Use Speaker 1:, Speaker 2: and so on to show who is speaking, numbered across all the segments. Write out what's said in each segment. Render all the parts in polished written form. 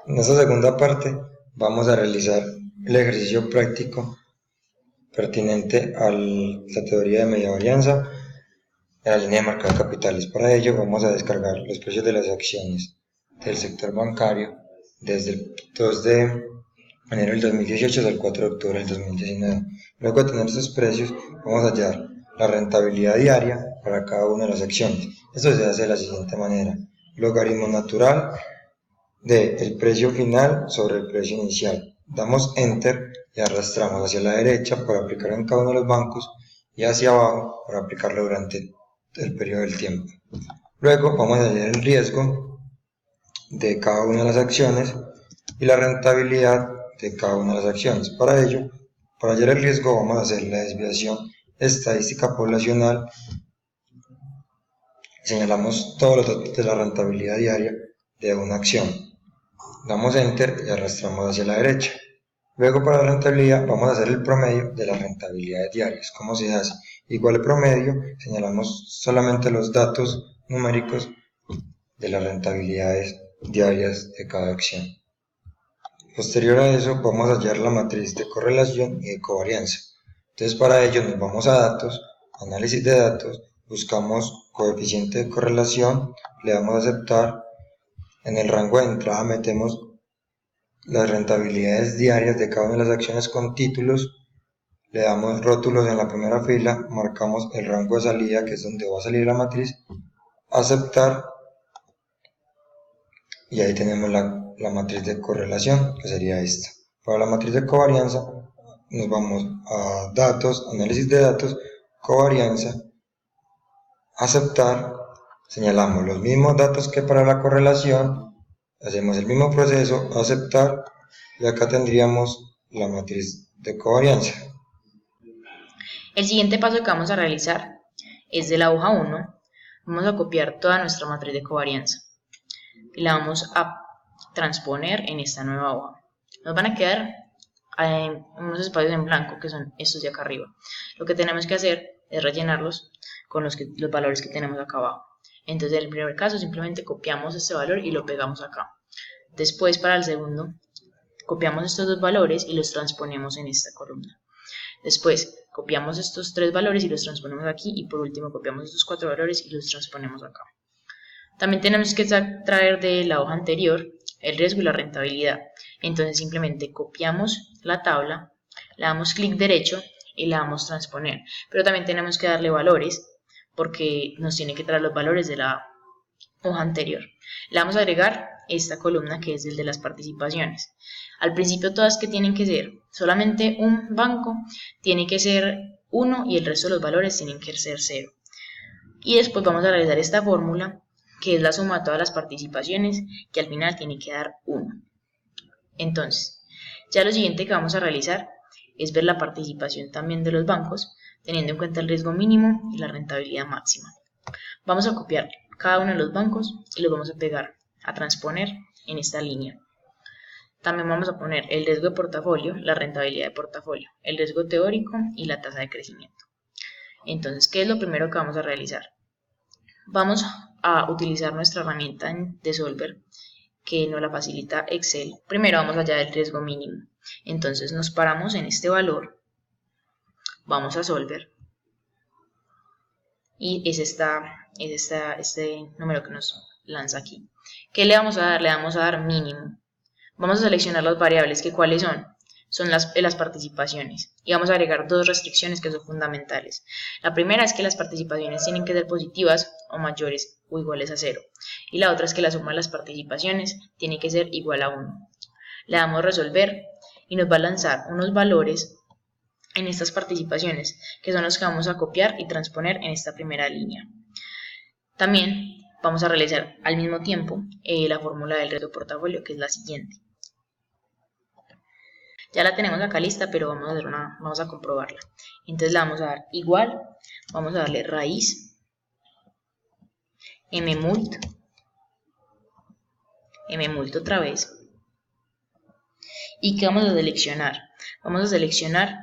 Speaker 1: En esta segunda parte vamos a realizar el ejercicio práctico pertinente a la teoría de media varianza en la línea de mercado de capitales. Para ello vamos a descargar los precios de las acciones del sector bancario desde el 2 de enero del 2018 hasta el 4 de octubre del 2019. Luego de tener estos precios vamos a hallar la rentabilidad diaria para cada una de las acciones. Esto se hace de la siguiente manera: logaritmo natural del precio final sobre el precio inicial. Damos Enter y arrastramos hacia la derecha para aplicar en cada uno de los bancos y hacia abajo para aplicarlo durante el periodo del tiempo. Luego vamos a hallar el riesgo de cada una de las acciones y la rentabilidad de cada una de las acciones. Para ello, para hallar el riesgo vamos a hacer la desviación estadística poblacional. Señalamos todos los datos de la rentabilidad diaria de una acción. Damos Enter y arrastramos hacia la derecha. Luego, para la rentabilidad vamos a hacer el promedio de las rentabilidades diarias. ¿Cómo se hace? Igual el promedio, señalamos solamente los datos numéricos de las rentabilidades diarias de cada acción. Posterior a eso vamos a hallar la matriz de correlación y de covarianza. Entonces, para ello nos vamos a datos, análisis de datos, buscamos coeficiente de correlación, le damos a aceptar. En el rango de entrada metemos las rentabilidades diarias de cada una de las acciones con títulos, le damos rótulos en la primera fila, marcamos el rango de salida, que es donde va a salir la matriz, aceptar, y ahí tenemos la matriz de correlación, que sería esta. Para la matriz de covarianza nos vamos a datos, análisis de datos, covarianza, aceptar, señalamos los mismos datos que para la correlación, hacemos el mismo proceso, aceptar, y acá tendríamos la matriz de covarianza.
Speaker 2: El siguiente paso que vamos a realizar es de la hoja 1. Vamos a copiar toda nuestra matriz de covarianza y la vamos a transponer en esta nueva hoja. Nos van a quedar unos espacios en blanco, que son estos de acá arriba. Lo que tenemos que hacer es rellenarlos con los valores que tenemos acá abajo. Entonces, en el primer caso simplemente copiamos este valor y lo pegamos acá. Después, para el segundo, copiamos estos dos valores y los transponemos en esta columna. Después, copiamos estos tres valores y los transponemos aquí, y por último copiamos estos cuatro valores y los transponemos acá. También tenemos que traer de la hoja anterior el riesgo y la rentabilidad. Entonces simplemente copiamos la tabla, le damos clic derecho y la damos transponer. Pero también tenemos que darle valores, porque nos tiene que traer los valores de la hoja anterior. Le vamos a agregar esta columna, que es el de las participaciones. Al principio todas que tienen que ser solamente un banco, tiene que ser 1 y el resto de los valores tienen que ser 0. Y después vamos a realizar esta fórmula, que es la suma de todas las participaciones, que al final tiene que dar 1. Entonces, ya lo siguiente que vamos a realizar es ver la participación también de los bancos, teniendo en cuenta el riesgo mínimo y la rentabilidad máxima. Vamos a copiar cada uno de los bancos y los vamos a pegar, a transponer en esta línea. También vamos a poner el riesgo de portafolio, la rentabilidad de portafolio, el riesgo teórico y la tasa de crecimiento. Entonces, ¿qué es lo primero que vamos a realizar? Vamos a utilizar nuestra herramienta de Solver, que nos la facilita Excel. Primero vamos a hallar el riesgo mínimo. Entonces nos paramos en este valor, vamos a Solver, y es este número que nos lanza aquí. ¿Qué le vamos a dar? Le vamos a dar mínimo. Vamos a seleccionar las variables, que cuáles son. Son las participaciones, y vamos a agregar dos restricciones que son fundamentales. La primera es que las participaciones tienen que ser positivas o mayores o iguales a 0, y la otra es que la suma de las participaciones tiene que ser igual a 1. Le damos resolver y nos va a lanzar unos valores en estas participaciones, que son los que vamos a copiar y transponer en esta primera línea. También vamos a realizar al mismo tiempo la fórmula del riesgo de portafolio, que es la siguiente. Ya la tenemos acá lista, pero vamos a comprobarla. Entonces le vamos a dar igual, vamos a darle raíz, mmult otra vez. ¿Y qué vamos a seleccionar? Vamos a seleccionar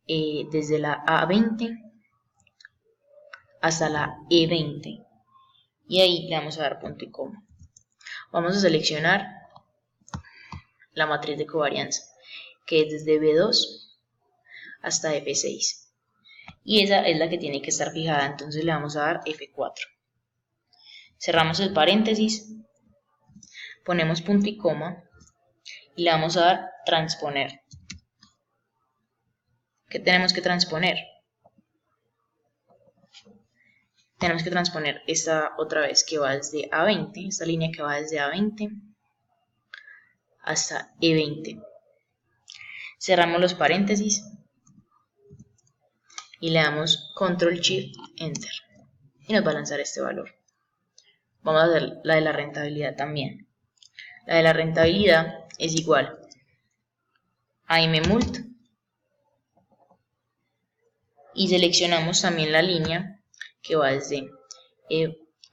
Speaker 2: desde la A20 hasta la E20. Y ahí le vamos a dar punto y coma. Vamos a seleccionar la matriz de covarianza, que es desde B2 hasta F6. Y esa es la que tiene que estar fijada, entonces le vamos a dar F4. Cerramos el paréntesis, ponemos punto y coma y le vamos a dar transponer. ¿Qué tenemos que transponer? Tenemos que transponer esta otra vez que va desde A20, esta línea que va desde A20 hasta E20. Cerramos los paréntesis y le damos Control Shift Enter y nos va a lanzar este valor. Vamos a hacer la de la rentabilidad también. La de la rentabilidad es igual a mmult y seleccionamos también la línea que va desde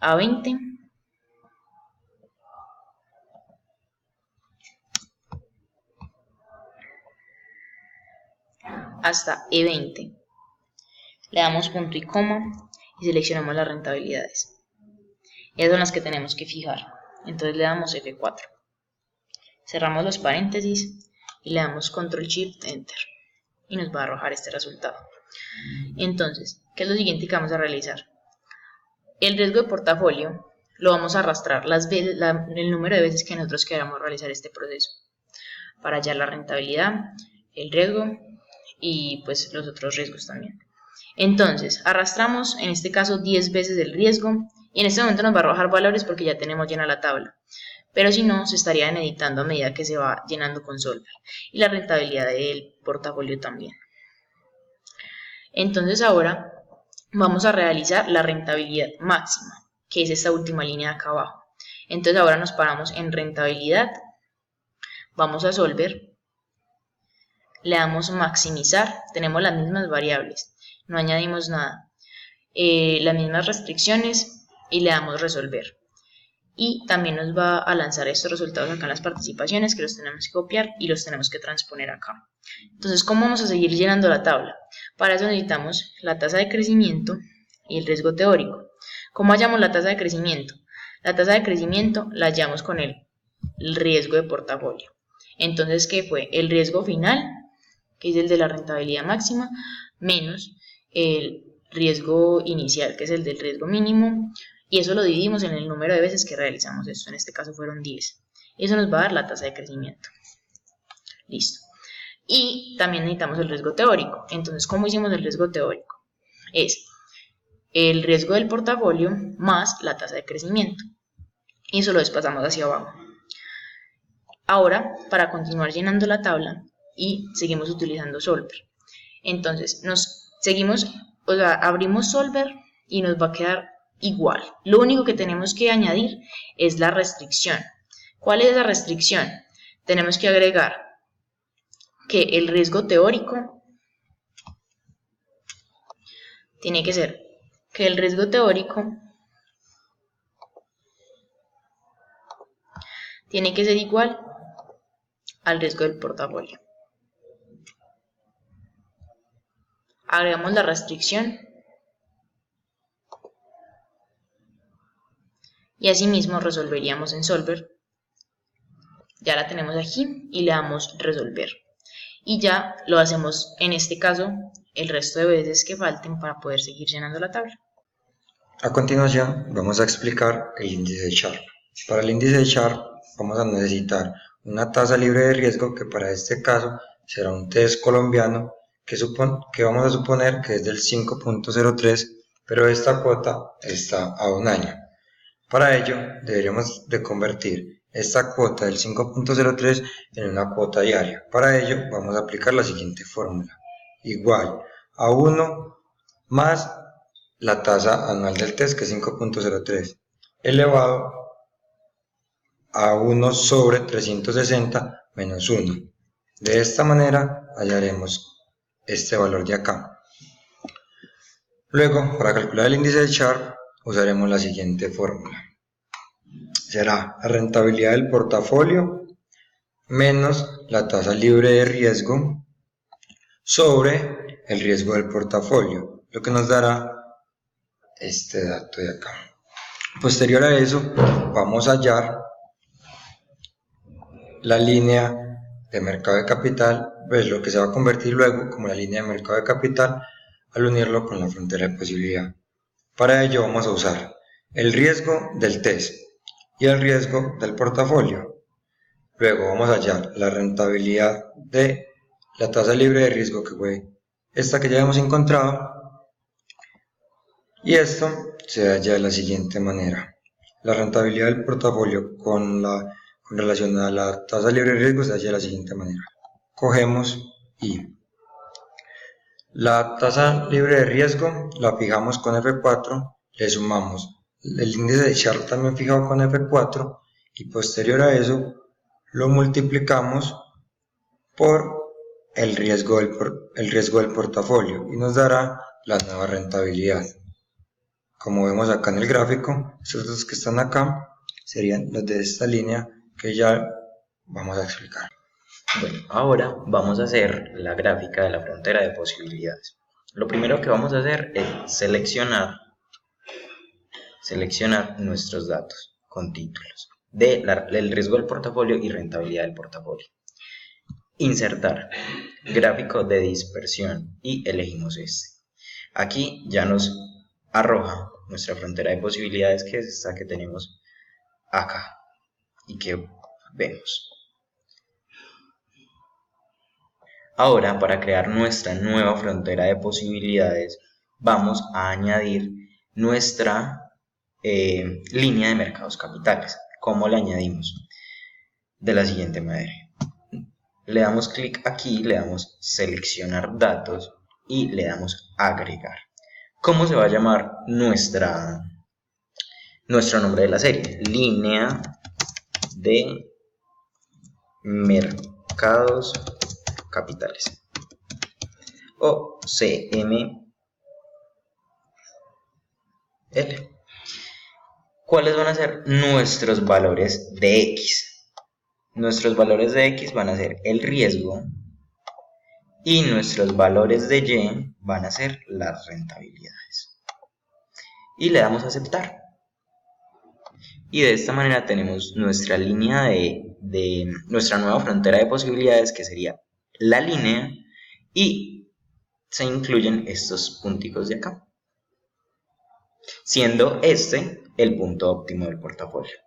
Speaker 2: A20 hasta E20. Le damos punto y coma y seleccionamos las rentabilidades. Esas son las que tenemos que fijar. Entonces le damos F4. Cerramos los paréntesis y le damos Control Shift Enter y nos va a arrojar este resultado. Entonces, ¿qué es lo siguiente que vamos a realizar? El riesgo de portafolio lo vamos a arrastrar el número de veces que nosotros queramos realizar este proceso para hallar la rentabilidad, el riesgo y pues los otros riesgos también. Entonces, arrastramos en este caso 10 veces el riesgo y en este momento nos va a arrojar valores porque ya tenemos llena la tabla. Pero si no, se estarían editando a medida que se va llenando con Solver. Y la rentabilidad del portafolio también. Entonces ahora vamos a realizar la rentabilidad máxima, que es esta última línea de acá abajo. Entonces ahora nos paramos en rentabilidad, vamos a Solver, le damos maximizar, tenemos las mismas variables, no añadimos nada, las mismas restricciones y le damos resolver. Y también nos va a lanzar estos resultados acá en las participaciones que los tenemos que copiar y los tenemos que transponer acá. Entonces, ¿cómo vamos a seguir llenando la tabla? Para eso necesitamos la tasa de crecimiento y el riesgo teórico. ¿Cómo hallamos la tasa de crecimiento? La tasa de crecimiento la hallamos con el riesgo de portafolio. Entonces, ¿qué fue? El riesgo final, que es el de la rentabilidad máxima, menos el riesgo inicial, que es el del riesgo mínimo, y eso lo dividimos en el número de veces que realizamos esto, en este caso fueron 10. Eso nos va a dar la tasa de crecimiento. Listo. Y también necesitamos el riesgo teórico. Entonces, ¿cómo hicimos el riesgo teórico? Es el riesgo del portafolio más la tasa de crecimiento. Y eso lo desplazamos hacia abajo. Ahora, para continuar llenando la tabla, y seguimos utilizando Solver. Entonces, abrimos Solver y nos va a quedar igual. Lo único que tenemos que añadir es la restricción. ¿Cuál es la restricción? Tenemos que agregar que el riesgo teórico tiene que ser que el riesgo teórico tiene que ser igual al riesgo del portafolio. Agregamos la restricción y asimismo resolveríamos en Solver. Ya la tenemos aquí y le damos resolver. Y ya lo hacemos en este caso el resto de veces que falten para poder seguir llenando la tabla.
Speaker 1: A continuación vamos a explicar el índice de Sharpe. Para el índice de Sharpe vamos a necesitar una tasa libre de riesgo que para este caso será un test colombiano que vamos a suponer que es del 5.03, pero esta cuota está a un año. Para ello deberíamos de convertir esta cuota del 5.03 en una cuota diaria. Para ello vamos a aplicar la siguiente fórmula: igual a 1 más la tasa anual del test, que es 5.03, elevado a 1 sobre 360 menos 1. De esta manera hallaremos este valor de acá. Luego, para calcular el índice de Sharpe, usaremos la siguiente fórmula. Será la rentabilidad del portafolio menos la tasa libre de riesgo sobre el riesgo del portafolio, lo que nos dará este dato de acá. Posterior a eso, vamos a hallar la línea de mercado de capital, pues lo que se va a convertir luego como la línea de mercado de capital al unirlo con la frontera de posibilidad. Para ello vamos a usar el riesgo del test y el riesgo del portafolio. Luego vamos a hallar la rentabilidad de la tasa libre de riesgo, que fue esta que ya hemos encontrado, y esto se halla de la siguiente manera. La rentabilidad del portafolio con relación a la tasa libre de riesgo se halla de la siguiente manera. Cogemos y la tasa libre de riesgo la fijamos con F4, le sumamos el índice de Sharpe también fijado con F4 y posterior a eso lo multiplicamos por el riesgo del portafolio y nos dará la nueva rentabilidad. Como vemos acá en el gráfico, estos dos que están acá serían los de esta línea que ya vamos a explicar.
Speaker 3: Bueno, ahora vamos a hacer la gráfica de la frontera de posibilidades. Lo primero que vamos a hacer es seleccionar nuestros datos con títulos del riesgo del portafolio y rentabilidad del portafolio. Insertar gráfico de dispersión y elegimos este. Aquí ya nos arroja nuestra frontera de posibilidades, que es esta que tenemos acá y que vemos. Ahora, para crear nuestra nueva frontera de posibilidades, vamos a añadir nuestra línea de mercados capitales. ¿Cómo la añadimos? De la siguiente manera. Le damos clic aquí, le damos seleccionar datos y le damos agregar. ¿Cómo se va a llamar nuestro nombre de la serie? Línea de mercados capitales o CML. ¿Cuáles van a ser nuestros valores de X? Nuestros valores de X van a ser el riesgo y nuestros valores de Y van a ser las rentabilidades. Y le damos a aceptar. Y de esta manera tenemos nuestra línea de nuestra nueva frontera de posibilidades, que sería la línea, y se incluyen estos punticos de acá, siendo este el punto óptimo del portafolio.